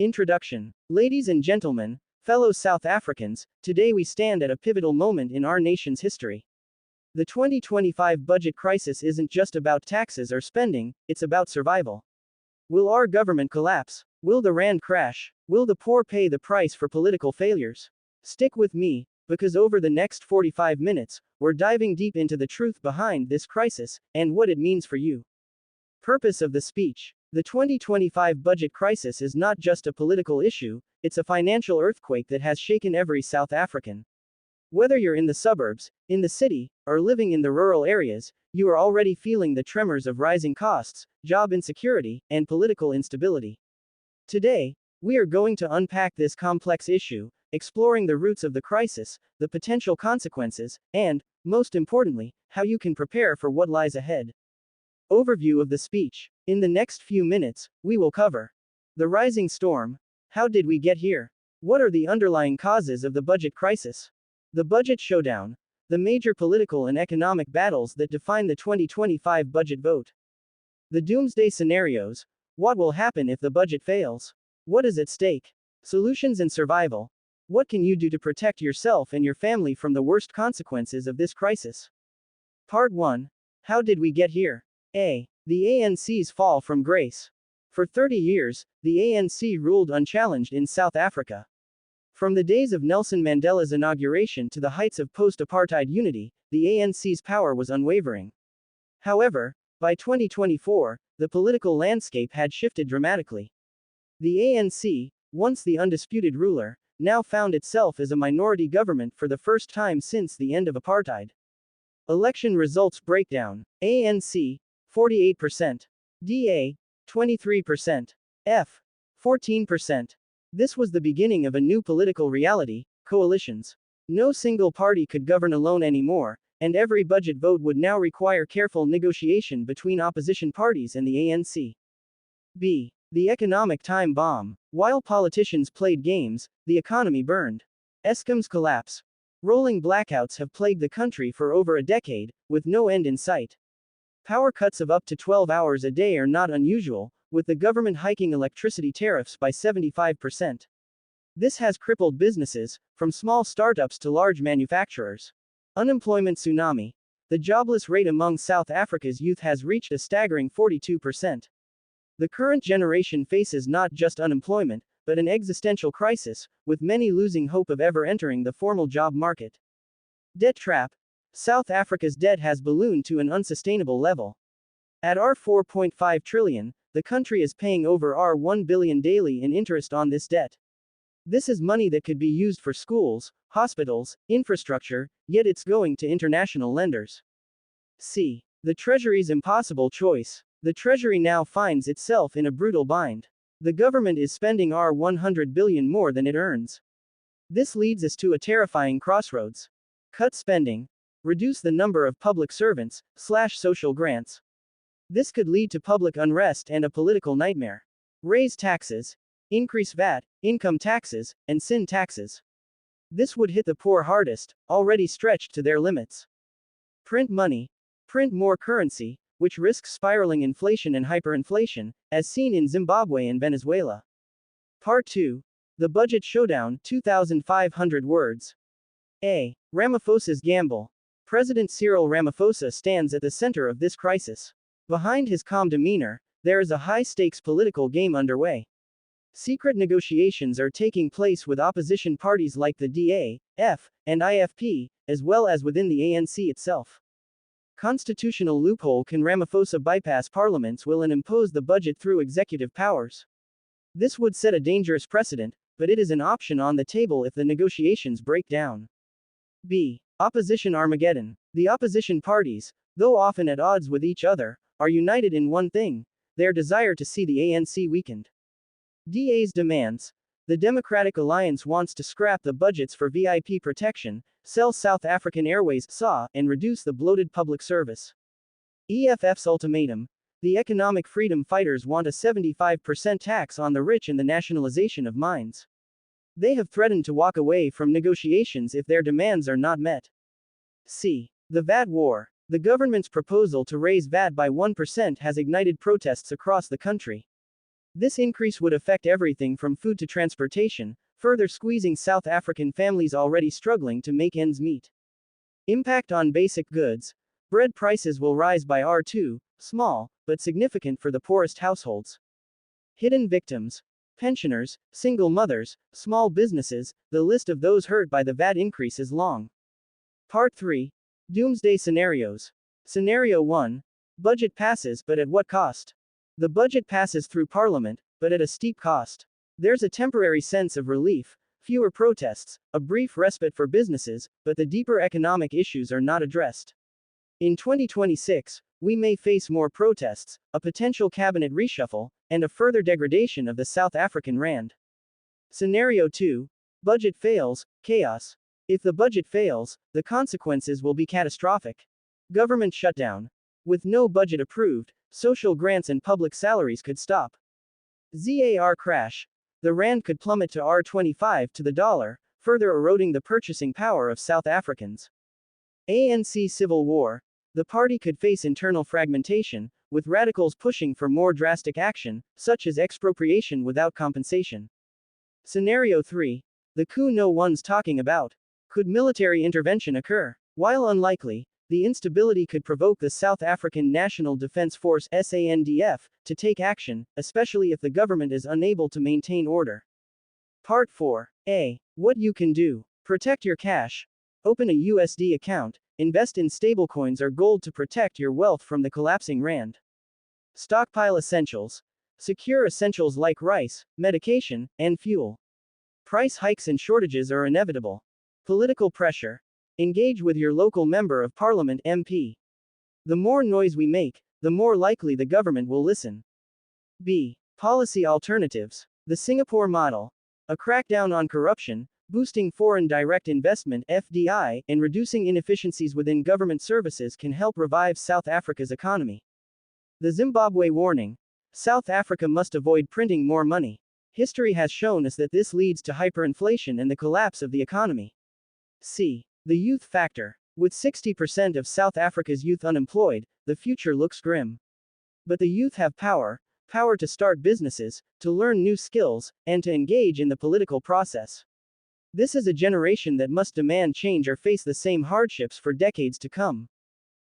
Introduction. Ladies and gentlemen, fellow South Africans, today we stand at a pivotal moment in our nation's history. The 2025 budget crisis isn't just about taxes or spending, it's about survival. Will our government collapse? Will the rand crash? Will the poor pay the price for political failures? Stick with me, because over the next 45 minutes, we're diving deep into the truth behind this crisis and what it means for you. Purpose of the speech. The 2025 budget crisis is not just a political issue, it's a financial earthquake that has shaken every South African. Whether you're in the suburbs, in the city, or living in the rural areas, you are already feeling the tremors of rising costs, job insecurity, and political instability. Today, we are going to unpack this complex issue, exploring the roots of the crisis, the potential consequences, and, most importantly, how you can prepare for what lies ahead. Overview of the speech. In the next few minutes, we will cover the rising storm. How did we get here? What are the underlying causes of the budget crisis? The budget showdown. The major political and economic battles that define the 2025 budget vote. The doomsday scenarios. What will happen if the budget fails? What is at stake? Solutions and survival. What can you do to protect yourself and your family from the worst consequences of this crisis? Part 1. How did we get here? A. The ANC's fall from grace. For 30 years, the ANC ruled unchallenged in South Africa. From the days of Nelson Mandela's inauguration to the heights of post-apartheid unity, the ANC's power was unwavering. However, by 2024, the political landscape had shifted dramatically. The ANC, once the undisputed ruler, now found itself as a minority government for the first time since the end of apartheid. Election results breakdown. ANC, 48%. DA, 23%. F, 14%. This was the beginning of a new political reality, coalitions. No single party could govern alone anymore, and every budget vote would now require careful negotiation between opposition parties and the ANC. B. The economic time bomb. While politicians played games, the economy burned. Eskom's collapse. Rolling blackouts have plagued the country for over a decade, with no end in sight. Power cuts of up to 12 hours a day are not unusual, with the government hiking electricity tariffs by 75%. This has crippled businesses, from small startups to large manufacturers. Unemployment tsunami. The jobless rate among South Africa's youth has reached a staggering 42%. The current generation faces not just unemployment, but an existential crisis, with many losing hope of ever entering the formal job market. Debt trap. South Africa's debt has ballooned to an unsustainable level. At R4.5 trillion, the country is paying over R1 billion daily in interest on this debt. This is money that could be used for schools, hospitals, infrastructure, yet it's going to international lenders. C. The Treasury's impossible choice. The Treasury now finds itself in a brutal bind. The government is spending R100 billion more than it earns. This leads us to a terrifying crossroads. Cut spending. Reduce the number of public servants, slash social grants. This could lead to public unrest and a political nightmare. Raise taxes. Increase VAT, income taxes, and sin taxes. This would hit the poor hardest, already stretched to their limits. Print money. Print more currency, which risks spiraling inflation and hyperinflation, as seen in Zimbabwe and Venezuela. Part 2. The Budget Showdown, 2,500 words. A. Ramaphosa's gamble. President Cyril Ramaphosa stands at the center of this crisis. Behind his calm demeanor, there is a high-stakes political game underway. Secret negotiations are taking place with opposition parties like the DA, F, and IFP, as well as within the ANC itself. Constitutional loophole: can Ramaphosa bypass parliaments will and impose the budget through executive powers? This would set a dangerous precedent, but it is an option on the table if the negotiations break down. B. Opposition Armageddon. The opposition parties, though often at odds with each other, are united in one thing: their desire to see the ANC weakened. DA's demands. The Democratic Alliance wants to scrap the budgets for VIP protection, sell South African Airways (SA), and reduce the bloated public service. EFF's ultimatum. The economic freedom fighters want a 75% tax on the rich and the nationalization of mines. They have threatened to walk away from negotiations if their demands are not met. C. The VAT war. The government's proposal to raise VAT by 1% has ignited protests across the country. This increase would affect everything from food to transportation, further squeezing South African families already struggling to make ends meet. Impact on basic goods. Bread prices will rise by R2, small, but significant for the poorest households. Hidden victims. Pensioners, single mothers, small businesses, the list of those hurt by the VAT increase is long. Part 3. Doomsday Scenarios. Scenario 1. Budget passes, but at what cost? The budget passes through Parliament, but at a steep cost. There's a temporary sense of relief, fewer protests, a brief respite for businesses, but the deeper economic issues are not addressed. In 2026, we may face more protests, a potential cabinet reshuffle, and a further degradation of the South African rand. Scenario 2. Budget fails, chaos. If the budget fails, the consequences will be catastrophic. Government shutdown. With no budget approved, social grants and public salaries could stop. ZAR crash. The rand could plummet to R25 to the dollar, further eroding the purchasing power of South Africans. ANC civil war. The party could face internal fragmentation, with radicals pushing for more drastic action, such as expropriation without compensation. Scenario 3. The coup no one's talking about. Could military intervention occur? While unlikely, the instability could provoke the South African National Defence Force (SANDF) to take action, especially if the government is unable to maintain order. Part 4. A. What you can do. Protect your cash. Open a USD account, invest in stablecoins or gold to protect your wealth from the collapsing rand. Stockpile essentials. Secure essentials like rice, medication, and fuel. Price hikes and shortages are inevitable. Political pressure. Engage with your local member of parliament (MP). The more noise we make, the more likely the government will listen. B. Policy alternatives. The Singapore model. A crackdown on corruption, boosting foreign direct investment (FDI), and reducing inefficiencies within government services can help revive South Africa's economy. The Zimbabwe warning. South Africa must avoid printing more money. History has shown us that this leads to hyperinflation and the collapse of the economy. C. The youth factor. With 60% of South Africa's youth unemployed, the future looks grim. But the youth have power to start businesses, to learn new skills, and to engage in the political process. This is a generation that must demand change or face the same hardships for decades to come.